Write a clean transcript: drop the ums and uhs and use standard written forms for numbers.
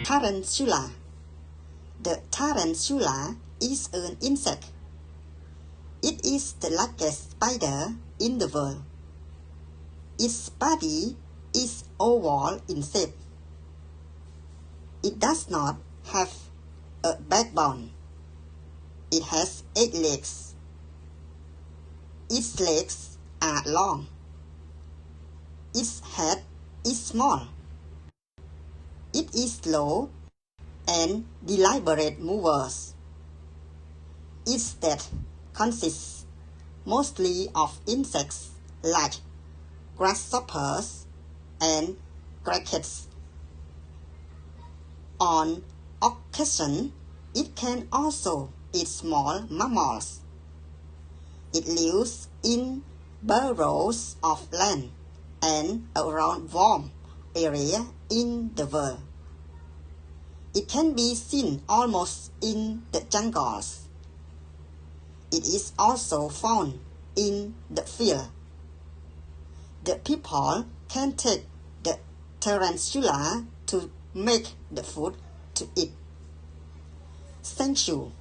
Tarantula. The tarantula is an insect. It is the largest spider in the world. Its body is oval in shape. It does not have a backbone. It has 8 legs. Its legs are long. Its head is small. It is slow and deliberate movers. Its diet consists mostly of insects like grasshoppers and crickets. On occasion, it can also eat small mammals. It lives in burrows of land and around warm areas in the world. It can be seen almost in the jungles. It is also found in the field. The people can take the tarantula to make the food to eat. Thank you.